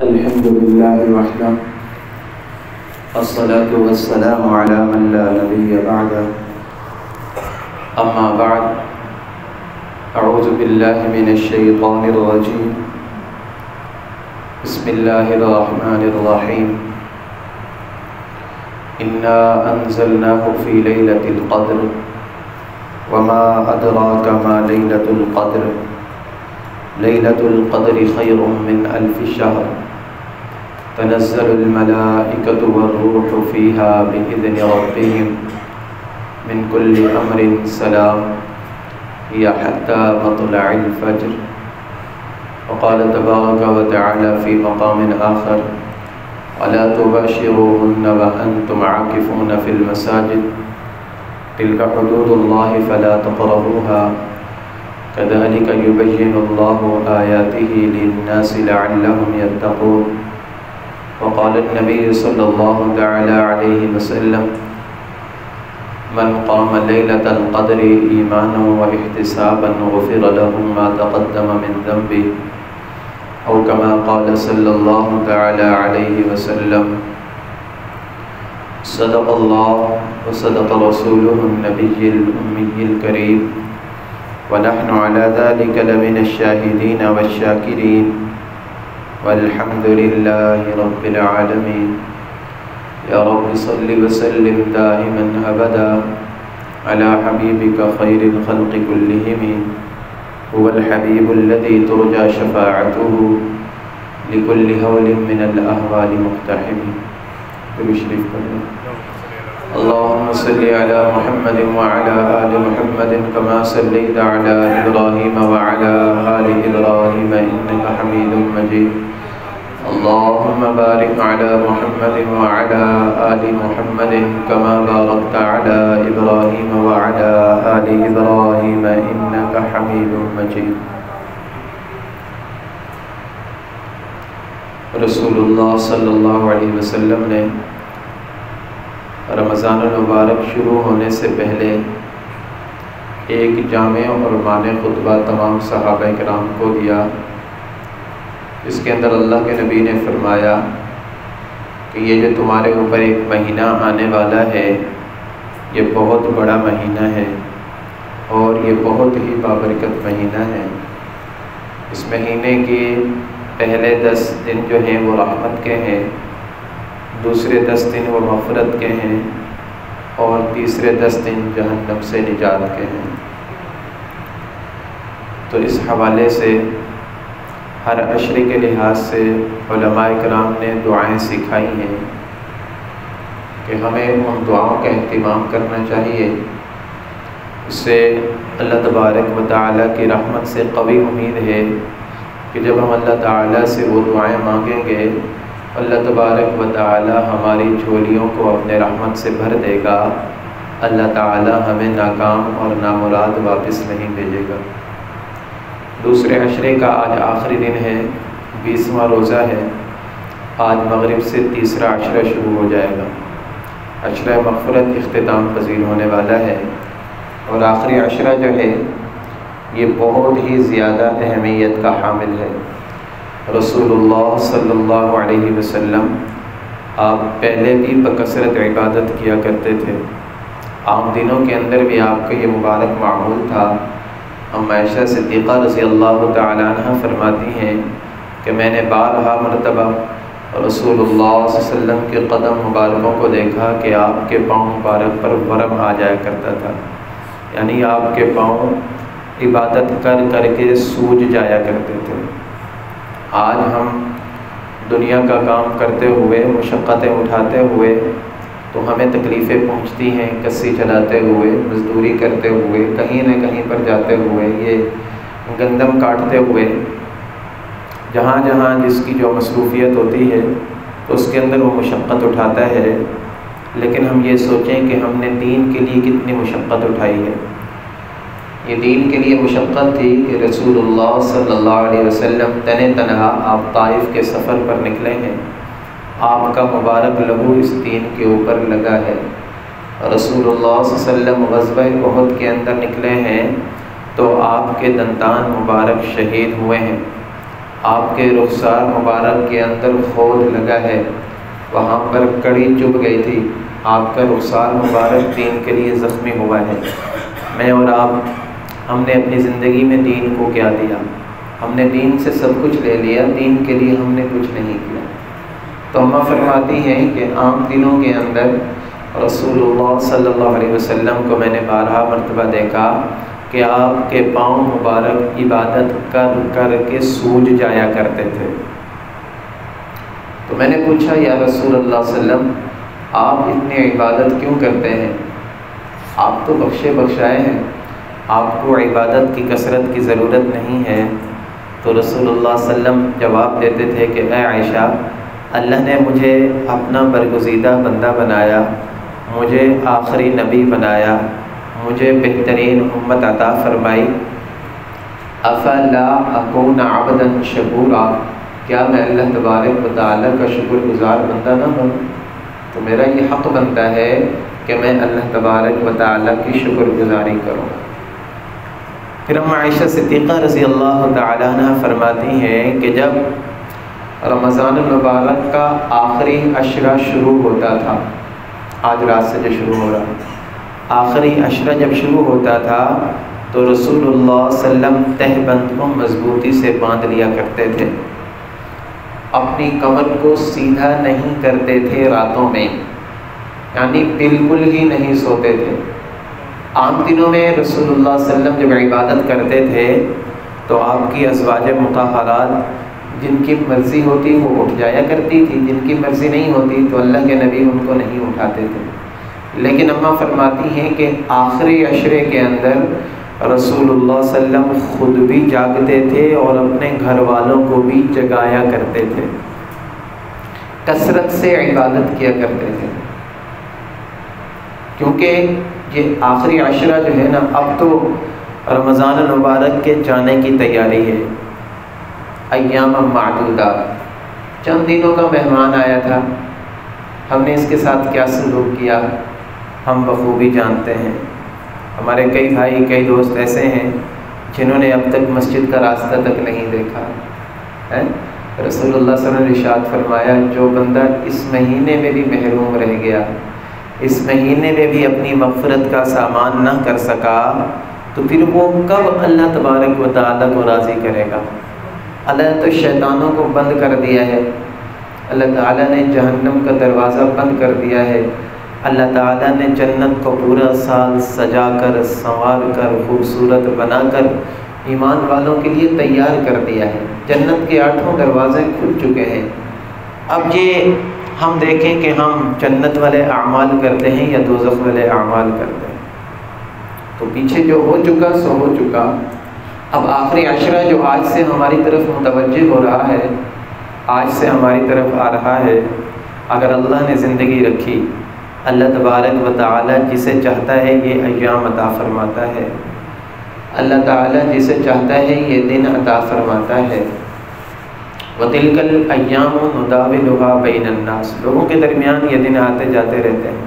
الحمد لله وحده الصلاة والسلام على من لا نبي بعده أما بعد أعوذ بالله من الشيطان الرجيم بسم الله الرحمن الرحيم إنا أنزلناه في ليلة القدر وما أدراك ما ليلة القدر ليلة القدر خير من 1000 شهر تنزل الملائكة والروح فيها بإذن ربهم من كل أمر سلام هي حتى مطلع الفجر. وقال تبارك وتعالى في مقام آخر ولا تباشروهن وأنتم عاكفون في المساجد تلك حدود الله فلا تقربوها كذلك يبين الله آياته للناس لعلهم يتقون. وقال النبي صلى الله تعالى عليه وسلم من قام ليلة القدر إيمانا واحتسابا غفر له ما تقدم من ذنبه أو كما قال صلى الله تعالى عليه وسلم. صدق الله وصدق رسوله النبي الأمي الكريم ونحن على ذلك لمن الشاهدين والشاكرين والحمد لله رب العالمين. يا رب صل وسلم دائما أبدا على حبيبك خير الخلق كلهم هو الحبيب الذي ترجى شفاعته لكل هول من الأهوال مقتحم. بشريف اللهم صل على محمد وعلى آل محمد كما صليت على إبراهيم وعلى آل إبراهيم إنك حميد مجيد. اللهم بارك على محمد وعلى آل محمد كما باركت على إبراهيم وعلى آل إبراهيم إنك حميد مجيد. رسول اللہ صلی اللہ علیہ وسلم نے رمضان المبارک شروع ہونے سے پہلے ایک جامع اور مانع خطبہ تمام صحابہ کرام کو دیا. اس کے اندر اللہ کے نبی نے فرمایا کہ یہ جو تمہارے اوپر ایک مہینہ آنے والا ہے یہ بہت بڑا مہینہ ہے اور یہ بہت ہی بابرکت مہینہ ہے. اس مہینے کے پہلے 10 دن جو ہیں وہ رحمت کے ہیں، دوسرے 10 دن وہ مغفرت کے ہیں اور تیسرے 10 دن جہنم سے نجات کے ہیں. تو اس حوالے سے ہر عشرے کے لحاظ سے علماء کرام نے دعائیں سکھائی ہیں کہ ہمیں ان دعاؤں کا اہتمام کرنا چاہیے. اس سے اللہ تبارک و تعالیٰ کی رحمت سے قوی امید ہے کہ جب ہم اللہ تعالیٰ سے وہ دعائیں مانگیں گے اللہ تبارک و تعالیٰ ہماری جھولیوں کو اپنے رحمت سے بھر دے گا. اللہ تعالیٰ ہمیں ناکام اور نامراد واپس نہیں بھیجے گا. دوسرے عشرے کا آج آخری دن ہے، 20واں روزہ ہے. آج مغرب سے تیسرا عشرہ شروع ہو جائے گا. عشرہ مغفرت اختتام پذیر ہونے والا ہے اور آخری عشرہ جو ہے یہ بہت ہی زیادہ اہمیت کا حامل ہے. رسول اللہ صلی اللہ علیہ وسلم آپ پہلے بھی بکثرت عبادت کیا کرتے تھے. عام دنوں کے اندر بھی آپ کا یہ مبارک معمول تھا. عائشہ صدیقہ رضی اللہ تعالیٰ عنہ فرماتی ہیں کہ میں نے بارہا مرتبہ رسول اللہ صلی اللہ علیہ وسلم کے قدم مبارکوں کو دیکھا کہ آپ کے پاؤں مبارک پر ورم آ جایا کرتا تھا، یعنی آپ کے پاؤں عبادت کر کر کے سوج جایا کرتے تھے. آج ہم دنیا کا کام کرتے ہوئے مشقتیں اٹھاتے ہوئے تو ہمیں تکلیفیں پہنچتی ہیں، کسی چلاتے ہوئے، مزدوری کرتے ہوئے، کہیں نہ کہیں پر جاتے ہوئے، یہ گندم کاٹتے ہوئے، جہاں جہاں جس کی جو مصروفیت ہوتی ہے تو اس کے اندر وہ مشقت اٹھاتا ہے. لیکن ہم یہ سوچیں کہ ہم نے دین کے لیے کتنی مشقت اٹھائی ہے. یہ دین کے لیے مشقت تھی کہ رسول اللہ صلی اللہ علیہ وسلم تنہا آپ طائف کے سفر پر نکلے ہیں. آپ کا مبارک لہو اس دین کے اوپر لگا ہے. رسول اللہ صلی اللہ علیہ وسلم غزوہ احد کے اندر نکلے ہیں تو آپ کے دندان مبارک شہید ہوئے ہیں. آپ کے رخسار مبارک کے اندر خود لگا ہے، وہاں پر کڑی چبھ گئی تھی، آپ کا رخسار مبارک دین کے لیے زخمی ہوا ہے۔ میں اور آپ، ہم نے اپنی زندگی میں دین کو کیا دیا؟ ہم نے دین سے سب کچھ لے لیا، دین کے لیے ہم نے کچھ نہیں کیا۔ تو اماں فرماتی ہیں کہ عام دنوں کے اندر رسول اللہ صلی اللہ علیہ وسلم کو میں نے بارہا مرتبہ دیکھا کہ آپ کے پاؤں مبارک عبادت کر کر کے سوج جایا کرتے تھے۔ تو میں نے پوچھا یا رسول اللہ صلی اللہ علیہ وسلم، آپ اتنی عبادت کیوں کرتے ہیں؟ آپ تو بخشے بخشائے ہیں، آپ کو عبادت کی کثرت کی ضرورت نہیں ہے۔ تو رسول اللہ صلی اللہ علیہ وسلم جواب دیتے تھے کہ اے عائشہ، اللہ نے مجھے اپنا برگزیدہ بندہ بنایا، مجھے آخری نبی بنایا، مجھے بہترین امت عطا فرمائی، افلا اکون عبدا شکورا، کیا میں اللہ تبارک و تعالیٰ کا شکر گزار بندہ نہ بنوں؟ تو میرا یہ حق بنتا ہے کہ میں اللہ تبارک و تعالیٰ کی شکر گزاری کروں۔ پھر ام عائشہ صدیقہ رضی اللہ تعالیٰ عنہ فرماتی ہیں کہ جب رمضان المبارک کا آخری عشرہ شروع ہوتا تھا، آج رات سے جو شروع ہو رہا، آخری عشرہ جب شروع ہوتا تھا تو رسول اللہ صلی اللہ علیہ وسلم تہبند کو مضبوطی سے باندھ لیا کرتے تھے، اپنی کمر کو سیدھا نہیں کرتے تھے راتوں میں، یعنی بالکل ہی نہیں سوتے تھے۔ عام دنوں میں رسول اللہ صلی اللہ علیہ وسلم جب عبادت کرتے تھے تو آپ کی ازواج مطہرات جن کی مرضی ہوتی وہ اٹھ جایا کرتی تھی، جن کی مرضی نہیں ہوتی تو اللہ کے نبی ان کو نہیں اٹھاتے تھے۔ لیکن اماں فرماتی ہیں کہ آخری عشرے کے اندر رسول اللہ صلی اللہ علیہ وسلم خود بھی جاگتے تھے اور اپنے گھر والوں کو بھی جگایا کرتے تھے، کثرت سے عبادت کیا کرتے تھے، کیونکہ یہ آخری عشرہ جو ہے نا، اب تو رمضان المبارک کے جانے کی تیاری ہے، ایام معدودات، چند دنوں کا مہمان آیا تھا، ہم نے اس کے ساتھ کیا سلوک کیا ہم بخوبی جانتے ہیں۔ ہمارے کئی بھائی، کئی دوست ایسے ہیں جنہوں نے اب تک مسجد کا راستہ تک نہیں دیکھا ہے۔ رسول اللہ صلی اللہ علیہ وسلم نے ارشاد فرمایا، جو بندہ اس مہینے میں بھی محروم رہ گیا، اس مہینے میں بھی اپنی مغفرت کا سامان نہ کر سکا، تو پھر وہ کب اللہ تبارک و تعالیٰ کو راضی کرے گا؟ اللہ تو شیطانوں کو بند کر دیا ہے، اللہ تعالیٰ نے جہنم کا دروازہ بند کر دیا ہے، اللہ تعالیٰ نے جنت کو پورا سال سجا کر، سنوار کر، خوبصورت بنا کر ایمان والوں کے لیے تیار کر دیا ہے، جنت کے 8 دروازے کھل چکے ہیں۔ اب یہ ہم دیکھیں کہ ہم جنت والے اعمال کرتے ہیں یا دوزخ والے اعمال کرتے ہیں، تو پیچھے جو ہو چکا سو ہو چکا۔ اب آخری عشرہ جو آج سے ہماری طرف متوجہ ہو رہا ہے، آج سے ہماری طرف آ رہا ہے، اگر اللہ نے زندگی رکھی، اللہ تبارک و تعالیٰ جسے چاہتا ہے یہ ایام عطا فرماتا ہے، اللہ تعالیٰ جسے چاہتا ہے یہ دن عطا فرماتا ہے۔ وَتِلْكَ الْأَيَّامُ نُدَاوِلُهَا بَيْنَ النَّاسِ، لوگوں کے درمیان یہ دن آتے جاتے رہتے ہیں۔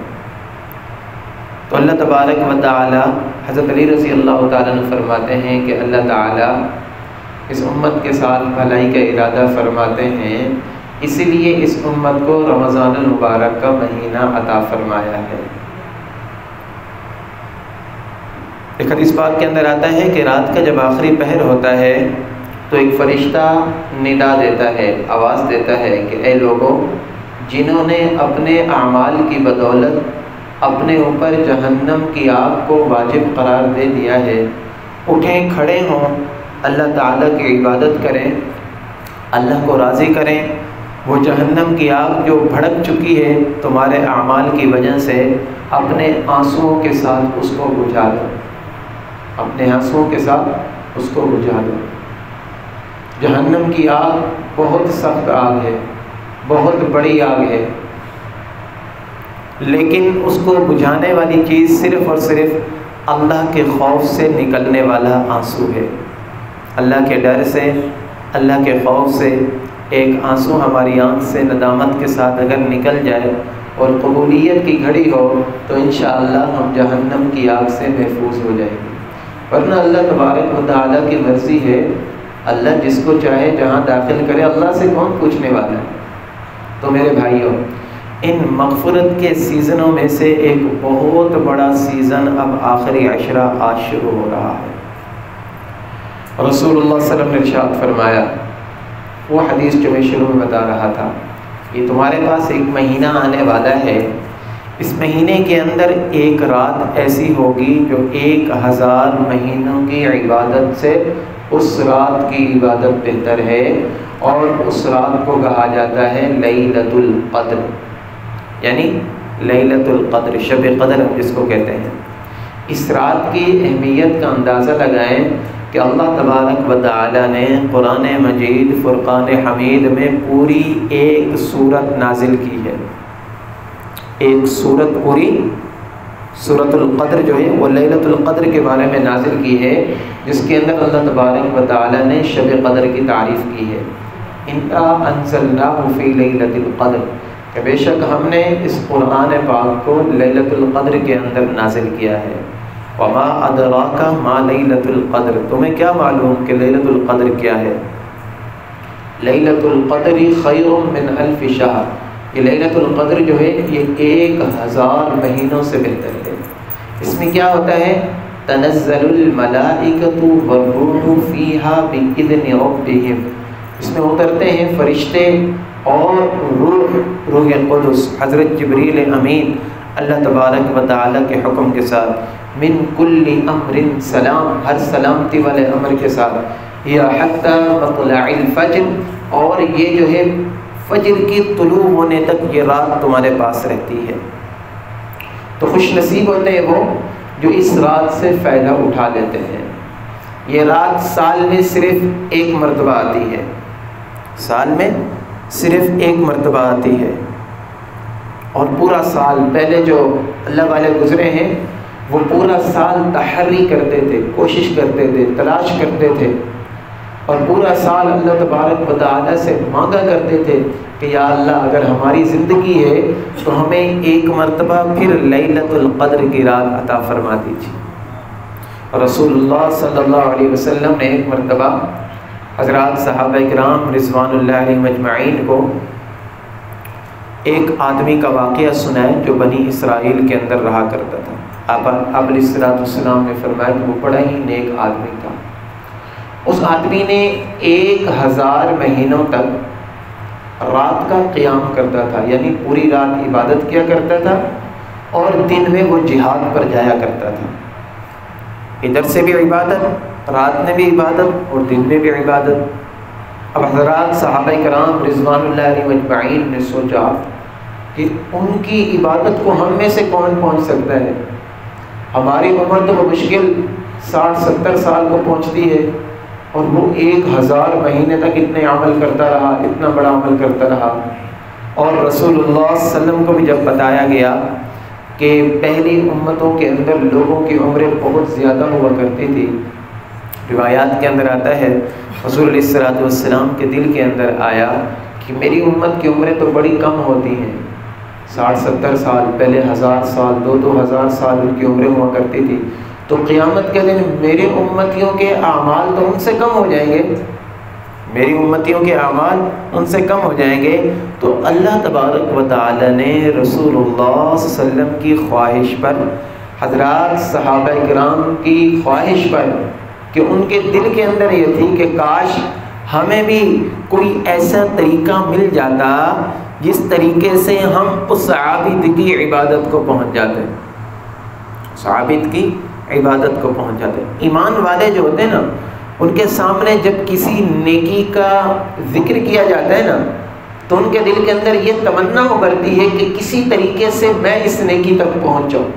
تو اللہ تبارک و تعالیٰ، حضرت علی رضی اللہ تعالیٰ عنہ فرماتے ہیں کہ اللہ تعالیٰ اس امت کے ساتھ بھلائی کا ارادہ فرماتے ہیں، اسی لیے اس امت کو رمضان المبارک کا مہینہ عطا فرمایا ہے۔ ایک حدیث پاک کے اندر آتا ہے کہ رات کا جب آخری پہر ہوتا ہے تو ایک فرشتہ ندا دیتا ہے، آواز دیتا ہے کہ اے لوگوں، جنہوں نے اپنے اعمال کی بدولت اپنے اوپر جہنم کی آگ کو واجب قرار دے دیا ہے، اٹھیں، کھڑے ہوں، اللہ تعالیٰ کی عبادت کریں، اللہ کو راضی کریں۔ وہ جہنم کی آگ جو بھڑک چکی ہے تمہارے اعمال کی وجہ سے، اپنے آنسوؤں کے ساتھ اس کو بجھا دو، اپنے آنسوؤں کے ساتھ اس کو بجھا دو۔ جہنم کی آگ بہت سخت آگ ہے، بہت بڑی آگ ہے، لیکن اس کو بجھانے والی چیز صرف اور صرف اللہ کے خوف سے نکلنے والا آنسو ہے۔ اللہ کے ڈر سے، اللہ کے خوف سے ایک آنسو ہماری آنکھ سے ندامت کے ساتھ اگر نکل جائے اور قبولیت کی گھڑی ہو تو انشاءاللہ ہم جہنم کی آگ سے محفوظ ہو جائیں گے۔ ورنہ اللہ تبارک و تعالیٰ کی مرضی ہے اللہ جس کو چاہے جہاں داخل کرے، اللہ سے کون پوچھنے والا ہے؟ تو میرے بھائیوں، ان مغفرت کے سیزنوں میں سے ایک بہت بڑا سیزن اب آخری عشرہ آج شروع ہو رہا ہے۔ رسول اللہ صلی اللہ علیہ وسلم نے ارشاد فرمایا، وہ حدیث جو میں شروع میں بتا رہا تھا، یہ تمہارے پاس ایک مہینہ آنے والا ہے، اس مہینے کے اندر ایک رات ایسی ہوگی جو 1000 مہینوں کی عبادت سے اس رات کی عبادت بہتر ہے، اور اس رات کو کہا جاتا ہے لیلۃ القدر، یعنی لیلۃ القدر، شب قدر ہم جس کو کہتے ہیں۔ اس رات کی اہمیت کا اندازہ لگائیں کہ اللہ تبارک و تعالی نے قرآن مجید فرقان حمید میں پوری ایک سورت نازل کی ہے، ایک سورت پوری، سورۃ القدر جو ہے وہ لیلۃ القدر کے بارے میں نازل کی ہے، جس کے اندر اللہ تبارک و تعالی نے شب قدر کی تعریف کی ہے۔ انا انزلناہ فی لیلۃ القدر، کہ بے شک ہم نے اس قرآن پاک کو لیلۃ القدر کے اندر نازل کیا ہے۔ وما ادراک ما لیلۃ القدر، تمہیں کیا معلوم کہ لیلۃ القدر کیا ہے؟ لیلۃ القدر خیر من 1000 شہر، یہ لیلۃ القدر جو ہے یہ 1000 مہینوں سے بہتر ہے۔ اس میں کیا ہوتا ہے؟ تنزل الملائکۃ والروح فیہا بإذن ربہم، اس میں اترتے ہیں فرشتے اور روح قدس، حضرت جبریل امین اللہ تبارک و تعالیٰ کے حکم کے ساتھ، من کل امر سلام، ہر سلامتی والے امر کے ساتھ، یا حتی مطلع الفجر، اور یہ جو ہے فجر کی طلوع ہونے تک یہ رات تمہارے پاس رہتی ہے۔ تو خوش نصیب ہوتے ہیں وہ جو اس رات سے فائدہ اٹھا لیتے ہیں۔ یہ رات سال میں صرف ایک مرتبہ آتی ہے، سال میں صرف ایک مرتبہ آتی ہے، اور پورا سال پہلے جو اللہ والے گزرے ہیں وہ پورا سال تحری کرتے تھے، کوشش کرتے تھے، تلاش کرتے تھے، اور پورا سال اللہ تبارک و تعالیٰ سے مانگا کرتے تھے کہ یا اللہ اگر ہماری زندگی ہے تو ہمیں ایک مرتبہ پھر لیلۃ القدر کی رات عطا فرما دیجیے۔ اور رسول اللہ صلی اللہ علیہ وسلم نے ایک مرتبہ حضرات صحابہ کرام رضوان اللہ علیہم اجمعین کو ایک آدمی کا واقعہ سنائے جو بنی اسرائیل کے اندر رہا کرتا تھا۔ آپ علیہ السلام نے فرمایا کہ وہ بڑا ہی نیک آدمی تھا۔ اس آدمی نے 1000 مہینوں تک رات کا قیام کرتا تھا، یعنی پوری رات عبادت کیا کرتا تھا، اور دن میں وہ جہاد پر جایا کرتا تھا۔ ادھر سے بھی عبادت، رات میں بھی عبادت اور دن میں بھی عبادت۔ اب حضرات صحابہ کرام رضوان اللہ علیہم اجمعین نے سوچا کہ ان کی عبادت کو ہم میں سے کون پہنچ سکتا ہے؟ ہماری عمر تو مشکل 60-70 سال کو پہنچتی ہے، اور وہ 1000 مہینے تک اتنے عمل کرتا رہا، اتنا بڑا عمل کرتا رہا۔ اور رسول اللہ صلی اللہ علیہ وسلم کو بھی جب بتایا گیا کہ پہلی امتوں کے اندر لوگوں کی عمریں بہت زیادہ ہوا کرتی تھی، روایات کے اندر آتا ہے حضور علیہ السلام کے دل کے اندر آیا کہ میری امت کی عمریں تو بڑی کم ہوتی ہیں، 60-70 سال، پہلے 1000 سال، 2000 سال ان کی عمریں ہوا کرتی تھی، تو قیامت کے دن میرے امتیوں کے اعمال تو ان سے کم ہو جائیں گے، میری امتیوں کے اعمال ان سے کم ہو جائیں گے۔ تو اللہ تبارک و تعالی نے رسول اللہ صلی اللہ علیہ وسلم کی خواہش پر، حضرات صحابہ کرام کی خواہش پر، کہ ان کے دل کے اندر یہ تھی کہ کاش ہمیں بھی کوئی ایسا طریقہ مل جاتا جس طریقے سے ہم اس عابد کی عبادت کو پہنچ جاتے، اس عابد کی عبادت کو پہنچ جاتے۔ ایمان والے جو ہوتے ہیں نا، ان کے سامنے جب کسی نیکی کا ذکر کیا جاتا ہے نا، تو ان کے دل کے اندر یہ تمنا ابھرتی ہے کہ کسی طریقے سے میں اس نیکی تک پہنچ جاؤں۔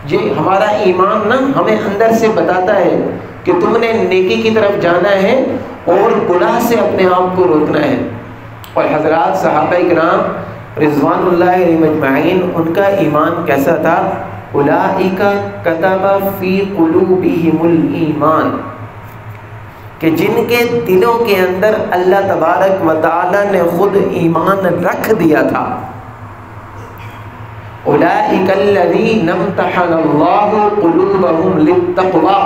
یہ ہمارا ایمان نا ہمیں اندر سے بتاتا ہے کہ تم نے نیکی کی طرف جانا ہے اور گناہ سے اپنے آپ کو روکنا ہے۔ اور حضرات صحابہ کرام رضوان اللہ علیہم اجمعین، ان کا ایمان کیسا تھا؟ اولئک کتب فی قلوبہم الایمان، کہ جن کے دلوں کے اندر اللہ تبارک و تعالی نے خود ایمان رکھ دیا تھا۔ اولئک الذین امتحن اللہ قلوبہم للتقوی،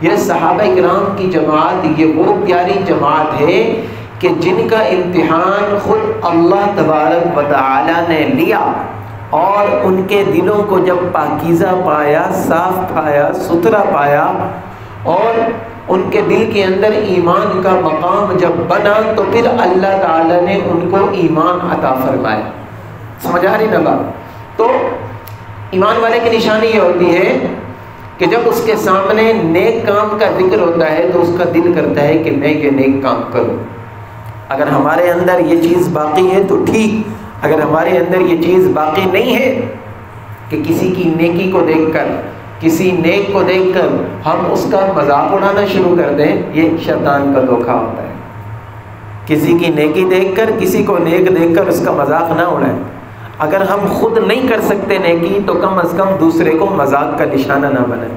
یہ صحابہ کرام کی جماعت یہ وہ پیاری جماعت ہے کہ جن کا امتحان خود اللہ تبارک و تعالی نے لیا، اور ان کے دلوں کو جب پاکیزہ پایا، صاف پایا، ستھرا پایا، اور ان کے دل کے اندر ایمان کا مقام جب بنا، تو پھر اللہ تعالی نے ان کو ایمان عطا فرمایا۔ سمجھ آ رہی نا بات؟ تو ایمان والے کی نشانی یہ ہوتی ہے کہ جب اس کے سامنے نیک کام کا ذکر ہوتا ہے تو اس کا دل کرتا ہے کہ میں یہ نیک کام کروں۔ اگر ہمارے اندر یہ چیز باقی ہے تو ٹھیک، اگر ہمارے اندر یہ چیز باقی نہیں ہے کہ کسی کی نیکی کو دیکھ کر، کسی نیک کو دیکھ کر ہم اس کا مذاق اڑانا شروع کر دیں، یہ شیطان کا دھوکہ ہوتا ہے۔ کسی کی نیکی دیکھ کر، کسی کو نیک دیکھ کر اس کا مذاق نہ اڑائیں۔ اگر ہم خود نہیں کر سکتے نیکی تو کم از کم دوسرے کو مذاق کا نشانہ نہ بنائیں۔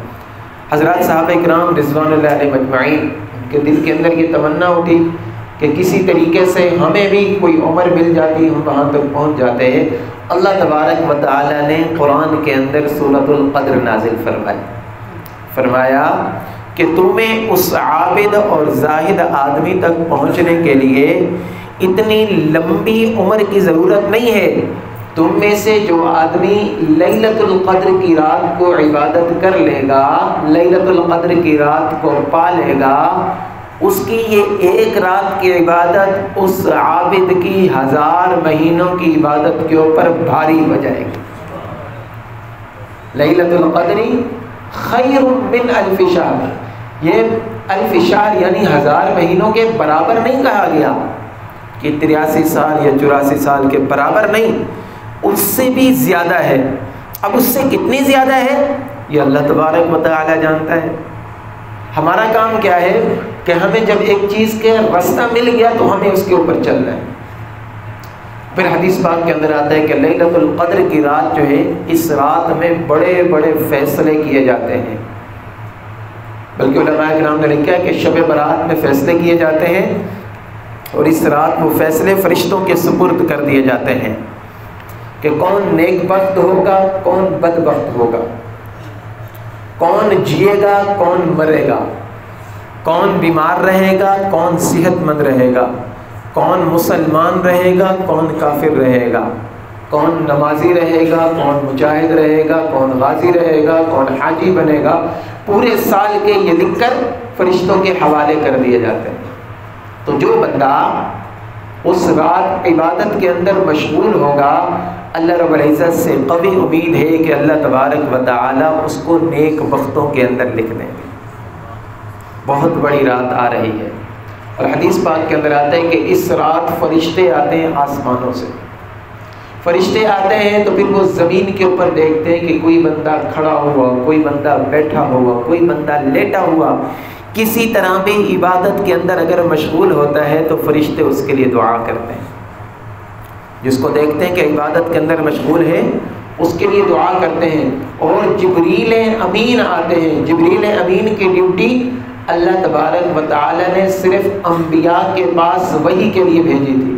حضرات صحابہ کرام رضوان اللہ علیہ مجمعین، ان کے دل کے اندر یہ تمنا اٹھی کہ کسی طریقے سے ہمیں بھی کوئی عمر مل جاتی، ہم وہاں تک پہنچ جاتے ہیں۔ اللہ تبارک و تعالی نے قرآن کے اندر سورۃ القدر نازل فرمایا کہ تمہیں اس عابد اور زاہد آدمی تک پہنچنے کے لیے اتنی لمبی عمر کی ضرورت نہیں ہے۔ تم میں سے جو آدمی لیلۃ القدر کی رات کو عبادت کر لے گا، لیلۃ القدر کی رات کو پا لے گا، اس کی یہ ایک رات کی عبادت اس عابد کی 1000 مہینوں کی عبادت کے اوپر بھاری ہو جائے گی۔ لیلۃ القدر خیر من الف شہر، یہ الف شہر یعنی 1000 مہینوں کے برابر نہیں کہا گیا کہ 83 سال یا 84 سال کے برابر نہیں، اس سے بھی زیادہ ہے۔ اب اس سے کتنی زیادہ ہے یہ اللہ تبارک و تعالی جانتا ہے۔ ہمارا کام کیا ہے کہ ہمیں جب ایک چیز کے راستہ مل گیا تو ہمیں اس کے اوپر چلنا ہے۔ پھر حدیث پاک کے اندر آتا ہے کہ لیلۃ القدر کی رات جو ہے، اس رات میں بڑے بڑے فیصلے کیے جاتے ہیں، بلکہ علماء کرام نے لکھا ہے کہ شب برات میں فیصلے کیے جاتے ہیں، اور اس رات وہ فیصلے فرشتوں کے سپرد کر دیے جاتے ہیں کہ کون نیک بخت ہوگا، کون بدبخت ہوگا، کون جیے گا، کون مرے گا، کون بیمار رہے گا، کون صحت مند رہے گا، کون مسلمان رہے گا، کون کافر رہے گا، کون نمازی رہے گا، کون مجاہد رہے گا، کون غازی رہے گا، کون حاجی بنے گا۔ پورے سال کے یہ لکھ کر فرشتوں کے حوالے کر دیے جاتے ہیں۔ تو جو بندہ اس رات عبادت کے اندر مشغول ہوگا، اللہ رب العزت سے قوی امید ہے کہ اللہ تبارک و تعالی اس کو نیک بختوں کے اندر لکھ دیں گے۔ بہت بڑی رات آ رہی ہے، اور حدیث پاک کے اندر آتا ہے کہ اس رات فرشتے آتے ہیں آسمانوں سے، فرشتے آتے ہیں تو پھر وہ زمین کے اوپر دیکھتے ہیں کہ کوئی بندہ کھڑا ہوا، کوئی بندہ بیٹھا ہوا، کوئی بندہ لیٹا ہوا، کسی طرح بھی عبادت کے اندر اگر مشغول ہوتا ہے تو فرشتے اس کے لیے دعا کرتے ہیں۔ جس کو دیکھتے ہیں کہ عبادت کے اندر مشغول ہے اس کے لیے دعا کرتے ہیں، اور جبریل امین آتے ہیں۔ جبریل امین کی ڈیوٹی اللہ تبارک و تعالی نے صرف انبیاء کے پاس وحی کے لیے بھیجی تھی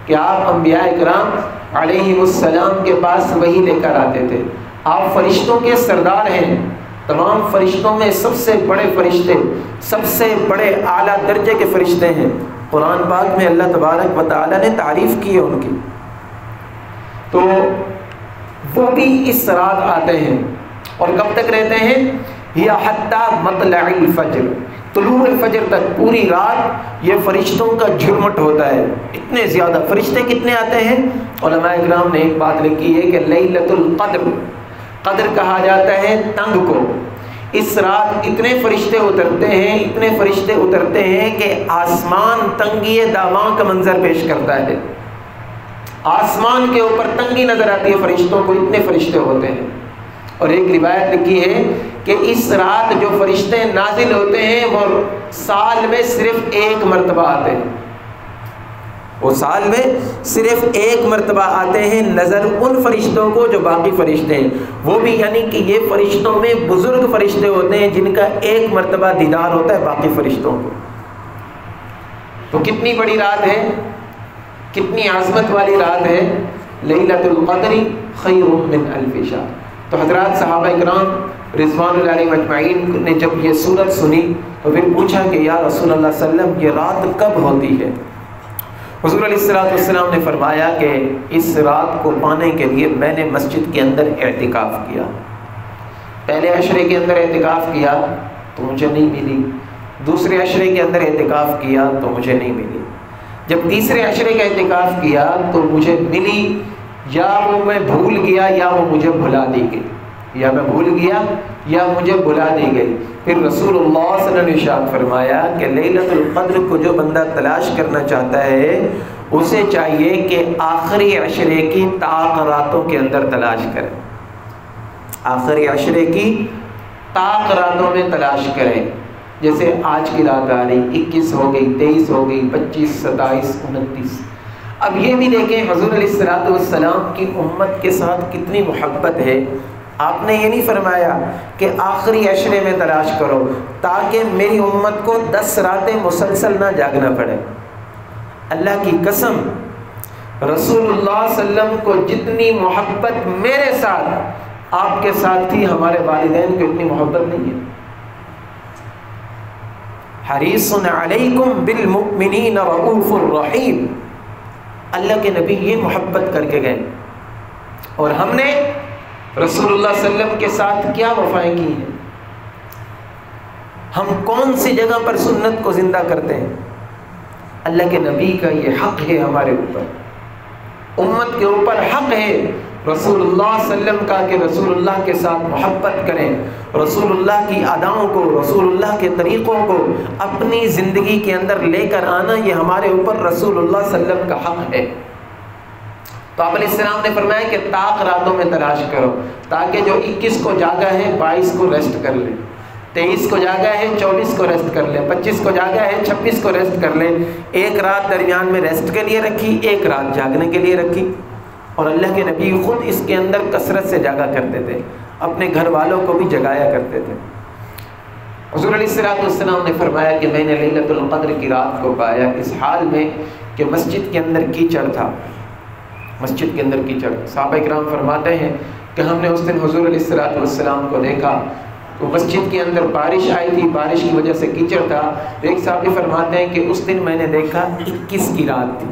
کہ آپ انبیاء اکرام علیہ السلام کے پاس وحی لے کر آتے تھے۔ آپ فرشتوں کے سردار ہیں، تمام فرشتوں میں سب سے بڑے فرشتے، سب سے بڑے اعلیٰ درجے کے فرشتے ہیں۔ قرآن پاک میں اللہ تبارک و تعالی نے تعریف کی ہے ان کی۔ تو وہ بھی اس رات آتے ہیں، اور کب تک رہتے ہیں؟ یا حتی مطلع الفجر، طلوع الفجر تک، پوری رات یہ فرشتوں کا جھرمٹ ہوتا ہے۔ اتنے زیادہ فرشتے کتنے آتے ہیں؟ علماء اکرام نے ایک بات لکھی ہے کہ لیلۃ القدر، قدر کہا جاتا ہے تنگ کو، اس رات اتنے فرشتے اترتے ہیں، اتنے فرشتے اترتے ہیں کہ آسمان تنگی داماں کا منظر پیش کرتا ہے۔ آسمان کے اوپر تنگی نظر آتی ہے فرشتوں کو، اتنے فرشتے ہوتے ہیں۔ اور ایک روایت لکھی ہے کہ اس رات جو فرشتے نازل ہوتے ہیں وہ سال میں صرف ایک مرتبہ آتے ہیں، وہ سال میں صرف ایک مرتبہ آتے ہیں نظر ان فرشتوں کو جو باقی فرشتے ہیں، وہ بھی یعنی کہ یہ فرشتوں میں بزرگ فرشتے ہوتے ہیں جن کا ایک مرتبہ دیدار ہوتا ہے باقی فرشتوں کو۔ تو کتنی بڑی رات ہے، کتنی عظمت والی رات ہے، لیلۃ القدر خیر من الف شہر۔ تو حضرات صحابہ کرام رضوان اللہ علیہم اجمعین نے جب یہ صورت سنی تو پھر پوچھا کہ یا رسول اللہ صلی اللہ علیہ وسلم یہ رات کب ہوتی ہے؟ حضور علیہ السلام نے فرمایا کہ اس رات کو پانے کے لیے میں نے مسجد کے اندر اعتکاف کیا، پہلے عشرے کے اندر اعتکاف کیا تو مجھے نہیں ملی، دوسرے عشرے کے اندر اعتکاف کیا تو مجھے نہیں ملی، جب تیسرے عشرے کا اعتکاف کیا تو مجھے ملی، یا وہ میں بھول گیا یا وہ مجھے بھلا دی گئی، یا میں بھول گیا یا مجھے بھلا دی گئی۔ پھر رسول اللہ صلی اللہ علیہ وسلم نے ارشاد فرمایا کہ لیلۃ القدر کو جو بندہ تلاش کرنا چاہتا ہے اسے چاہیے کہ آخری عشرے کی طاق راتوں کے اندر تلاش کرے، آخری عشرے کی طاق راتوں میں تلاش کرے، جیسے آج کی رات آ رہی 21 ہو گئی، 23 ہو گئی، 25، 27، 29۔ اب یہ بھی دیکھیں حضور علیہ السلام کی امت کے ساتھ کتنی محبت ہے۔ آپ نے یہ نہیں فرمایا کہ آخری عشرے میں تلاش کرو تاکہ میری امت کو 10 راتیں مسلسل نہ جاگنا پڑے۔ اللہ کی قسم رسول اللہ صلی اللہ علیہ وسلم کو جتنی محبت میرے ساتھ آپ کے ساتھ تھی ہمارے والدین کو اتنی محبت نہیں ہے۔ حریص علیکم بالمؤمنین رؤوف الرحیم، اللہ کے نبی یہ محبت کر کے گئے، اور ہم نے رسول اللہ صلی اللہ علیہ وسلم کے ساتھ کیا وفائیں کی ہیں؟ ہم کون سی جگہ پر سنت کو زندہ کرتے ہیں؟ اللہ کے نبی کا یہ حق ہے ہمارے اوپر، امت کے اوپر حق ہے رسول اللہ صلی اللہ علیہ وسلم کا کہ رسول اللہ کے ساتھ محبت کریں، رسول اللہ کی اداؤں کو، رسول اللہ کے طریقوں کو اپنی زندگی کے اندر لے کر آنا، یہ ہمارے اوپر رسول اللہ صلی اللہ علیہ وسلم کا حق ہے۔ تو آپ علیہ السلام نے فرمایا کہ طاق راتوں میں تلاش کرو تاکہ جو 21 کو جاگا ہے 22 کو ریسٹ کر لے، 23 کو جاگا ہے 24 کو ریسٹ کر لے، 25 کو جاگا ہے 26 کو ریسٹ کر لے۔ ایک رات درمیان میں ریسٹ کے لیے رکھی، ایک رات جاگنے کے لیے رکھی، اور اللہ کے نبی خود اس کے اندر کثرت سے جاگا کرتے تھے، اپنے گھر والوں کو بھی جگایا کرتے تھے۔ حضور علیہ السلام نے فرمایا کہ میں نے لیلۃ القدر کی رات کو پایا اس حال میں کہ مسجد کے اندر کیچڑ تھا، مسجد کے اندر کیچڑ۔ صحابہ کرام فرماتے ہیں کہ ہم نے اس دن حضور علیہ السلام کو دیکھا تو مسجد کے اندر بارش آئی تھی، بارش کی وجہ سے کیچڑ تھا۔ ایک صحابی فرماتے ہیں کہ اس دن میں نے دیکھا 21 کی رات تھی۔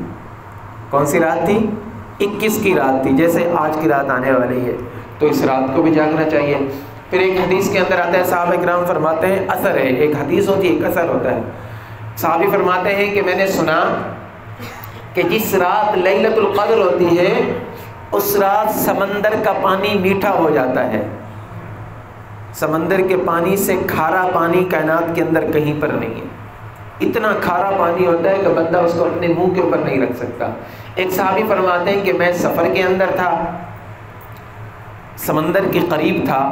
کون سی رات تھی؟ 21 کی رات تھی، جیسے آج کی رات آنے والی ہے، تو اس رات کو بھی جاگنا چاہیے۔ پھر ایک حدیث کے اندر آتا ہے، صحابہ کرام فرماتے ہیں اثر ہے، ایک حدیث ہوتی ہے ایک اثر ہوتا ہے۔ صحابی فرماتے ہیں کہ میں نے سنا کہ جس رات لیلۃ القدر ہوتی ہے اس رات سمندر کا پانی میٹھا ہو جاتا ہے، سمندر کے پانی سے کھارا پانی کائنات کے اندر کہیں پر نہیں ہے، اتنا کھارا پانی ہوتا ہے کہ بندہ اس کو اپنے منہ کے اوپر نہیں رکھ سکتا۔ ایک صحابی فرماتے ہیں کہ میں سفر کے اندر تھا، سمندر کے قریب تھا،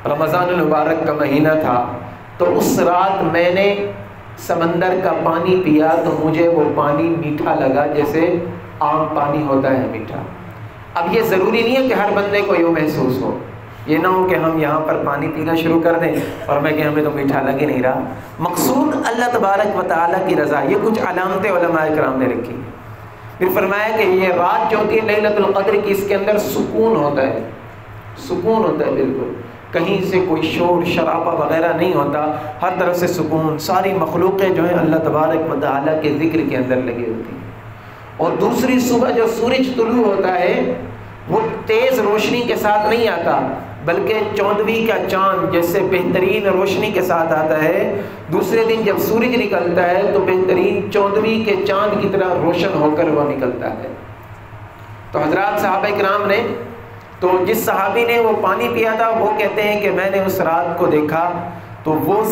رمضان المبارک کا مہینہ تھا، تو اس رات میں نے سمندر کا پانی پیا تو مجھے وہ پانی میٹھا لگا جیسے عام پانی ہوتا ہے میٹھا۔ اب یہ ضروری نہیں ہے کہ ہر بندے کو یہ محسوس ہو، یہ نہ ہو کہ ہم یہاں پر پانی پینا شروع کر دیں اور میں کہ ہمیں تو میٹھا لگ ہی نہیں رہا۔ مقصود اللہ تبارک و تعالیٰ کی رضا، یہ کچھ علامتیں علماء کرام نے رکھی۔ پھر فرمایا کہ یہ رات جو ہوتی ہے لیلۃ القدر کی، اس کے اندر سکون ہوتا ہے، سکون ہوتا ہے، بالکل کہیں سے کوئی شور شرابہ وغیرہ نہیں ہوتا، ہر طرف سے سکون، ساری مخلوقیں جو ہیں اللہ تبارک و تعالیٰ کے ذکر کے اندر لگی ہوتی ہیں۔ اور دوسری صبح جو سورج طلوع ہوتا ہے وہ تیز روشنی کے ساتھ نہیں آتا، بلکہ 14ویں کا چاند جیسے بہترین روشنی کے ساتھ آتا ہے۔ دوسرے دن جب سورج نکلتا ہے تو بہترین 14ویں کے چاند کی طرح روشن ہو کر وہ نکلتا ہے۔ تو حضرات صحابہ کرام نے، تو جس صحابی نے وہ پانی پیا تھا وہ کہتے ہیں کہ میں نے اس رات کو دیکھا تو وہ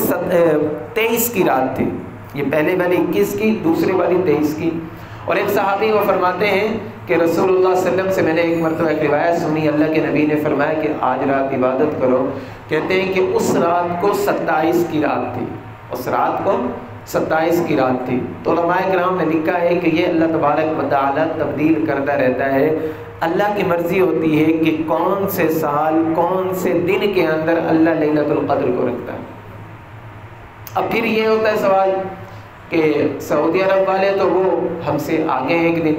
23 کی رات تھی، یہ پہلے والی 21 کی، دوسری والی 23 کی۔ اور ایک صحابی وہ فرماتے ہیں کہ رسول اللہ صلی اللہ علیہ وسلم سے میں نے ایک مرتبہ ایک روایت سنی، اللہ کے نبی نے فرمایا کہ آج رات عبادت کرو۔ کہتے ہیں کہ اس رات کو 27 کی رات تھی، اس رات کو 27 کی رات تھی۔ تو علماء کرام نے لکھا ہے کہ یہ اللہ تبارک و تعالیٰ تبدیل کرتا رہتا ہے، اللہ کی مرضی ہوتی ہے کہ کون سے سال کون سے دن کے اندر اللہ لیلۃ القدر کو رکھتا ہے۔ اب پھر یہ ہوتا ہے سوال کہ سعودی عرب والے تو وہ ہم سے آگے ہیں ایک دن،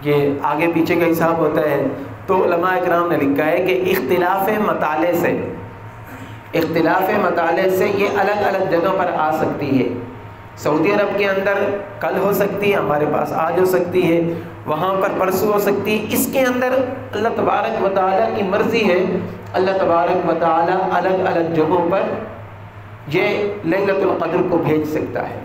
یہ آگے پیچھے کا حساب ہوتا ہے۔ تو علماء اکرام نے لکھا ہے کہ اختلاف مطالعے سے اختلاف مطالع سے یہ الگ الگ جگہ پر آ سکتی ہے۔ سعودی عرب کے اندر کل ہو سکتی ہے، ہمارے پاس آج ہو سکتی ہے، وہاں پر پرسوں ہو سکتی ہے۔ اس کے اندر اللہ تبارک و تعالیٰ کی مرضی ہے، اللہ تبارک و تعالیٰ الگ الگ جگہوں پر یہ لیلۃ القدر کو بھیج سکتا ہے۔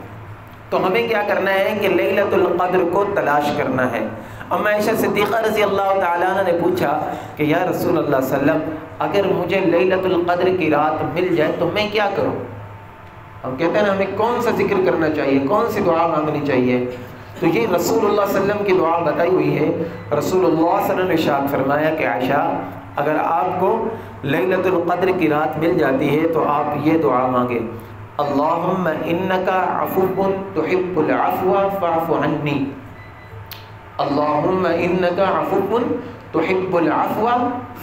تو ہمیں کیا کرنا ہے کہ لیلۃ القدر کو تلاش کرنا ہے۔ ام عائشہ صدیقہ رضی اللہ تعالیٰ عنہ نے پوچھا کہ یا رسول اللہ صلی اللہ علیہ وسلم، اگر مجھے لیلۃ القدر کی رات مل جائے تو میں کیا کروں؟ ہم کہتے ہیں نا ہمیں کون سا ذکر کرنا چاہیے، کون سی دعا مانگنی چاہیے، تو یہ رسول اللہ صلی اللہ علیہ وسلم کی دعا بتائی ہوئی ہے۔ رسول اللہ صلی اللہ علیہ وسلم نے ارشاد فرمایا کہ عائشہ، اگر آپ کو لیلۃ القدر کی رات مل جاتی ہے تو آپ یہ دعا مانگیں، اللہم انک عفو تحب العفو فاعف عنی، اللہم انک عفو تحب العفو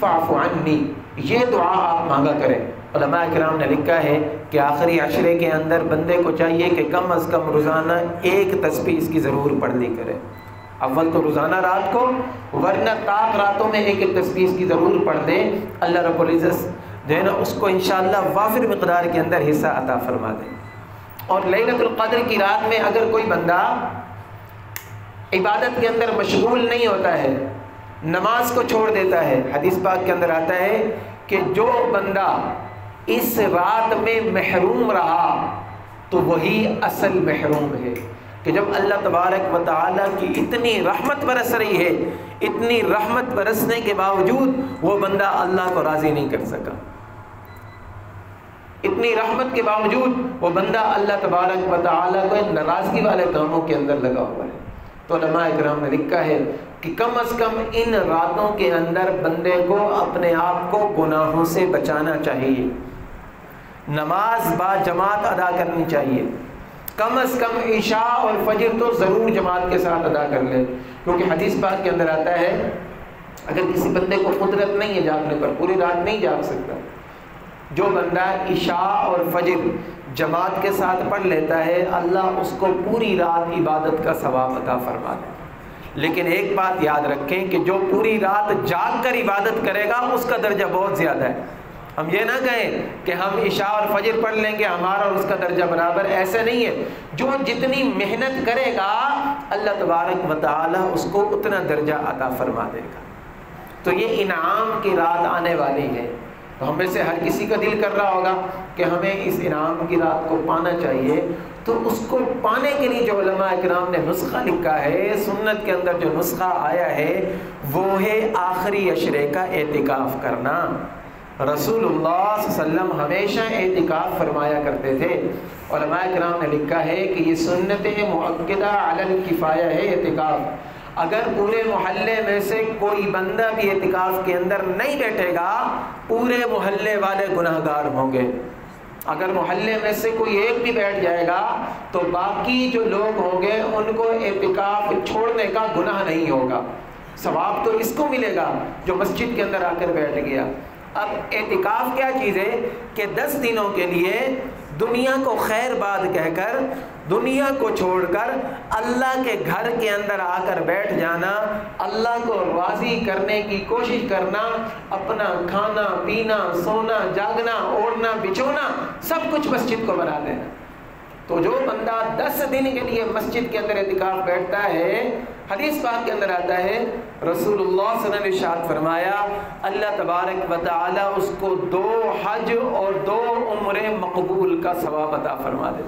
فاعف عنی، یہ دعا آپ مانگا کریں۔ علماء کرام نے لکھا ہے کہ آخری عشرے کے اندر بندے کو چاہیے کہ کم از کم روزانہ ایک تسبیح اس کی ضرور پڑھ لی کرے۔ اول تو روزانہ رات کو، ورنہ طاق راتوں میں ایک ایک تسبیح اس کی ضرور پڑھ دے، اللہ رب العزت جو ہے نا اس کو انشاءاللہ وافر مقدار کے اندر حصہ عطا فرما دے۔ اور لیلۃ القدر کی رات میں اگر کوئی بندہ عبادت کے اندر مشغول نہیں ہوتا ہے، نماز کو چھوڑ دیتا ہے، حدیث پاک کے اندر آتا ہے کہ جو بندہ اس رات میں محروم رہا تو وہی اصل محروم ہے، کہ جب اللہ تبارک و تعالیٰ کی اتنی رحمت برس رہی ہے، اتنی رحمت برسنے کے باوجود وہ بندہ اللہ کو راضی نہیں کر سکا، اتنی رحمت کے باوجود وہ بندہ اللہ تبارک و تعالیٰ کو ناراضگی والے کاموں کے اندر لگا ہوا ہے۔ تو علماء کرام نے لکھا ہے کہ کم از کم ان راتوں کے اندر بندے کو اپنے آپ کو گناہوں سے بچانا چاہیے، نماز با جماعت ادا کرنی چاہیے، کم از کم عشاء اور فجر تو ضرور جماعت کے ساتھ ادا کر لے، کیونکہ حدیث پاک کے اندر آتا ہے اگر کسی بندے کو قدرت نہیں ہے جاگنے پر، پوری رات نہیں جاگ سکتا، جو بندہ عشاء اور فجر جماعت کے ساتھ پڑھ لیتا ہے اللہ اس کو پوری رات عبادت کا ثواب عطا فرما دے۔ لیکن ایک بات یاد رکھیں کہ جو پوری رات جاگ کر عبادت کرے گا اس کا درجہ بہت زیادہ ہے۔ ہم یہ نہ کہیں کہ ہم عشاء اور فجر پڑھ لیں گے ہمارا اور اس کا درجہ برابر، ایسے نہیں ہے۔ جو جتنی محنت کرے گا اللہ تبارک و تعالی اس کو اتنا درجہ عطا فرما دے گا۔ تو یہ انعام کی رات آنے والی ہے، تو ہم میں سے ہر کسی کا دل کر رہا ہوگا کہ ہمیں اس انعام کی رات کو پانا چاہیے۔ تو اس کو پانے کے لیے جو علماء کرام نے نسخہ لکھا ہے، سنت کے اندر جو نسخہ آیا ہے وہ ہے آخری عشرے کا اعتکاف کرنا۔ رسول اللہ صلی اللہ علیہ وسلم ہمیشہ اعتکاف فرمایا کرتے تھے۔ علماء کرام نے لکھا ہے کہ یہ سنت مؤکدہ علی الکفایہ ہے اعتکاف۔ اگر پورے محلے میں سے کوئی بندہ بھی اعتکاف کے اندر نہیں بیٹھے گا پورے محلے والے گناہ گار ہوں گے۔ اگر محلے میں سے کوئی ایک بھی بیٹھ جائے گا تو باقی جو لوگ ہوں گے ان کو اعتکاف چھوڑنے کا گناہ نہیں ہوگا، ثواب تو اس کو ملے گا جو مسجد کے اندر آ کر بیٹھ گیا۔ اب اعتکاف کیا چیز ہے کہ 10 دنوں کے لیے دنیا کو خیر باد کہہ کر، دنیا کو چھوڑ کر اللہ کے گھر کے اندر آ کر بیٹھ جانا، اللہ کو راضی کرنے کی کوشش کرنا، اپنا کھانا پینا سونا جاگنا اوڑھنا بچھونا سب کچھ مسجد کو بنا دینا۔ تو جو بندہ 10 دن کے لیے مسجد کے اندر اعتکاف بیٹھتا ہے، حدیث پاک کے اندر آتا ہے رسول اللہ صلی اللہ علیہ وسلم نے ارشاد فرمایا اللہ تبارک و تعالی اس کو 2 حج اور 2 عمرے مقبول کا ثواب عطا فرما دے۔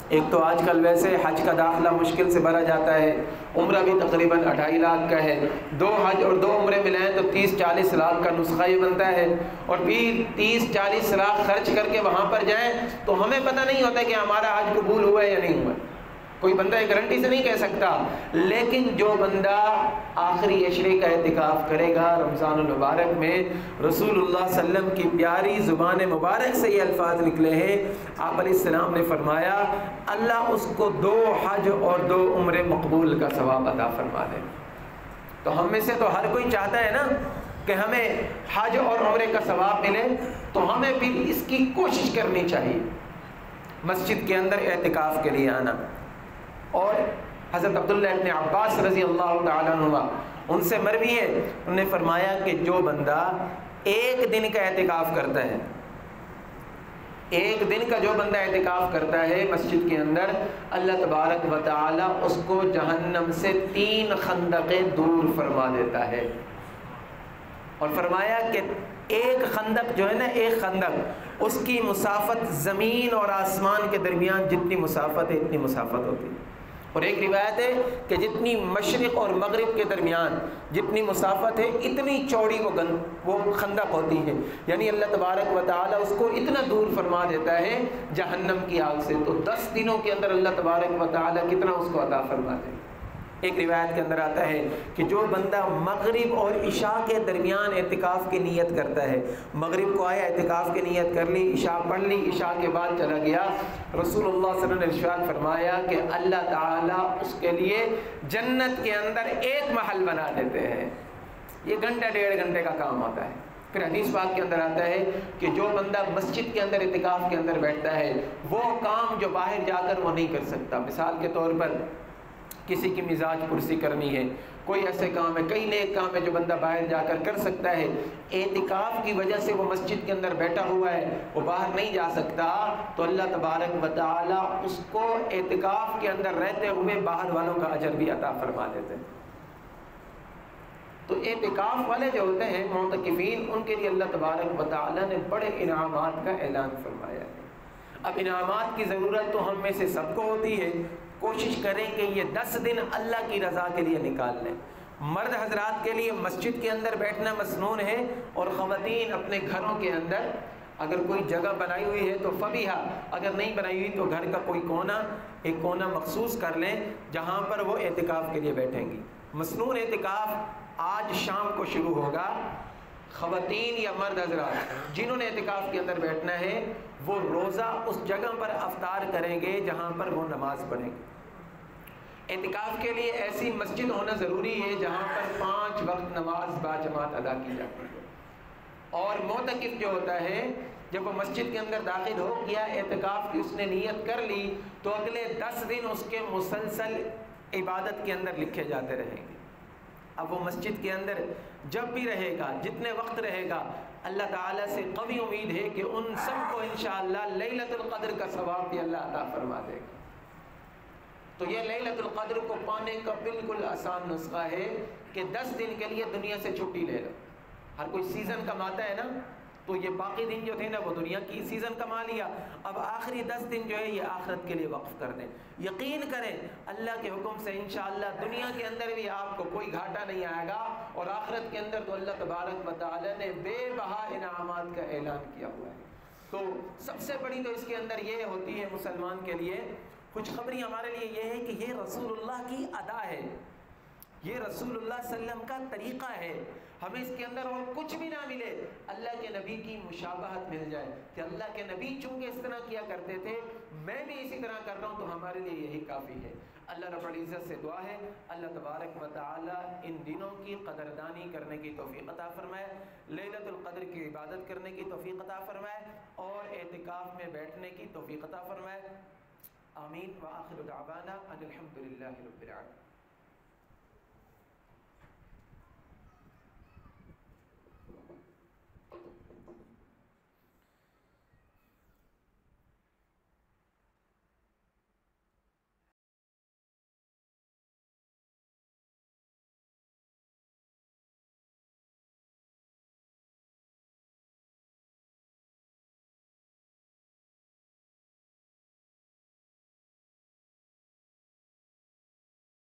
ایک تو آج کل ویسے حج کا داخلہ مشکل سے بھرا جاتا ہے، عمرہ بھی تقریباً 2.5 لاکھ کا ہے، 2 حج اور 2 عمرے ملائیں تو 30-40 لاکھ کا نسخہ یہ بنتا ہے، اور پھر 30-40 لاکھ خرچ کر کے وہاں پر جائیں تو ہمیں پتہ نہیں ہوتا کہ ہمارا حج قبول ہوا ہے یا نہیں ہوا ہے، کوئی بندہ گارنٹی سے نہیں کہہ سکتا۔ لیکن جو بندہ آخری عشرے کا اعتکاف کرے گا رمضان المبارک میں، رسول اللہ صلی اللہ علیہ وسلم کی پیاری زبان مبارک سے یہ الفاظ نکلے ہیں، آپ علیہ السلام نے فرمایا اللہ اس کو 2 حج اور 2 عمرے مقبول کا ثواب عطا فرما دے۔ تو ہم میں سے تو ہر کوئی چاہتا ہے نا کہ ہمیں حج اور عمرے کا ثواب ملے، تو ہمیں پھر اس کی کوشش کرنی چاہیے مسجد کے اندر اعتکاف کے لیے آنا۔ اور حضرت عبداللہ ابن عباس رضی اللہ تعالیٰ عنہ ان سے مروی ہے، انہوں نے فرمایا کہ جو بندہ ایک دن کا اعتکاف کرتا ہے، ایک دن کا جو بندہ اعتکاف کرتا ہے مسجد کے اندر، اللہ تبارک و تعالی اس کو جہنم سے 3 خندقیں دور فرما دیتا ہے۔ اور فرمایا کہ ایک خندق جو ہے نا، ایک خندق اس کی مسافت زمین اور آسمان کے درمیان جتنی مسافت ہے اتنی مسافت ہوتی ہے۔ اور ایک روایت ہے کہ جتنی مشرق اور مغرب کے درمیان جتنی مسافت ہے اتنی چوڑی وہ خندق ہوتی ہے، یعنی اللہ تبارک و تعالیٰ اس کو اتنا دور فرما دیتا ہے جہنم کی آگ سے۔ تو 10 دنوں کے اندر اللہ تبارک و تعالیٰ کتنا اس کو عطا فرما دے۔ ایک روایت کے اندر آتا ہے کہ جو بندہ مغرب اور عشاء کے درمیان اعتکاف کی نیت کرتا ہے، مغرب کو آیا اعتکاف کی نیت کر لی، عشاء پڑھ لی، عشاء کے بعد چلا گیا، رسول اللہ صلی اللہ علیہ وسلم نے ارشاد فرمایا کہ اللہ تعالیٰ اس کے لیے جنت کے اندر ایک محل بنا دیتے ہیں۔ یہ گھنٹہ 1.5 گھنٹے کا کام ہوتا ہے۔ پھر حدیث پاک کے اندر آتا ہے کہ جو بندہ مسجد کے اندر اعتکاف کے اندر بیٹھتا ہے وہ کام جو باہر جا کر وہ نہیں کر سکتا۔ مثال کے طور پر کسی کی مزاج پرسی کرنی ہے، کوئی ایسے کام ہے، کئی نیک کام ہے جو بندہ باہر جا کر کر سکتا ہے، اعتکاف کی وجہ سے وہ مسجد کے اندر بیٹھا ہوا ہے، وہ باہر نہیں جا سکتا، تو اللہ تبارک و تعالیٰ اس کو اعتکاف کے اندر رہتے ہوئے باہر والوں کا اجر بھی عطا فرما دیتے ہیں۔ تو اعتکاف والے جو ہوتے ہیں معتکفین، ان کے لیے اللہ تبارک و تعالیٰ نے بڑے انعامات کا اعلان فرمایا ہے۔ اب انعامات کی ضرورت تو ہم میں سے سب کو ہوتی ہے، کوشش کریں کہ یہ 10 دن اللہ کی رضا کے لیے نکال لیں۔ مرد حضرات کے لیے مسجد کے اندر بیٹھنا مسنون ہے، اور خواتین اپنے گھروں کے اندر اگر کوئی جگہ بنائی ہوئی ہے تو فبیہا، اگر نہیں بنائی ہوئی تو گھر کا کوئی ایک کونا مخصوص کر لیں جہاں پر وہ اعتکاف کے لیے بیٹھیں گی۔ مسنون اعتکاف آج شام کو شروع ہوگا۔ خواتین یا مرد حضرات جنہوں نے اعتکاف کے اندر بیٹھنا ہے وہ روزہ اس جگہ پر افطار کریں گے جہاں پر وہ نماز پڑھیں گے۔ اعتکاف کے لیے ایسی مسجد ہونا ضروری ہے جہاں پر 5 وقت نماز باجماعت ادا کی جاتی ہے۔ اور معتکف جو ہوتا ہے جب وہ مسجد کے اندر داخل ہو گیا، اعتکاف کی اس نے نیت کر لی، تو اگلے 10 دن اس کے مسلسل عبادت کے اندر لکھے جاتے رہیں گے۔ اب وہ مسجد کے اندر جب بھی رہے گا، جتنے وقت رہے گا، اللہ تعالیٰ سے قوی امید ہے کہ ان سب کو انشاءاللہ لیلۃ القدر کا ثواب بھی اللہ عطا فرما دے گا۔ تو یہ لیلۃ القدر کو پانے کا بالکل آسان نسخہ ہے کہ 10 دن کے لیے دنیا سے چھٹی لے لو۔ ہر کوئی سیزن کماتا ہے نا، تو یہ باقی دن جو تھے نا وہ دنیا کی سیزن کما لیا، اب آخری 10 دن جو ہے یہ آخرت کے لیے وقف کر دیں۔ یقین کریں اللہ کے حکم سے انشاءاللہ دنیا کے اندر بھی آپ کو کوئی گھاٹا نہیں آئے گا، اور آخرت کے اندر تو اللہ تبارک و تعالی نے بے بہا انعامات کا اعلان کیا ہوا ہے۔ تو سب سے بڑی تو اس کے اندر یہ ہوتی ہے مسلمان کے لیے خوشخبری ہمارے لیے یہ ہے کہ یہ رسول اللہ کی ادا ہے، یہ رسول اللہ صلی اللہ علیہ وسلم کا طریقہ ہے۔ ہمیں اس کے اندر اور کچھ بھی نہ ملے، اللہ کے نبی کی مشابہت مل جائے کہ اللہ کے نبی چونکہ اس طرح کیا کرتے تھے میں بھی اسی طرح کر رہا ہوں، تو ہمارے لیے یہی کافی ہے۔ اللہ رب العزت سے دعا ہے اللہ تبارک و تعالی ان دنوں کی قدردانی کرنے کی توفیق عطا فرمائے، لیلۃ القدر کی عبادت کرنے کی توفیق عطا فرمائے، اور اعتکاف میں بیٹھنے کی توفیق عطا فرمائے۔ آمین۔ وآخر دعوانا ان الحمد للہ رب العالمین۔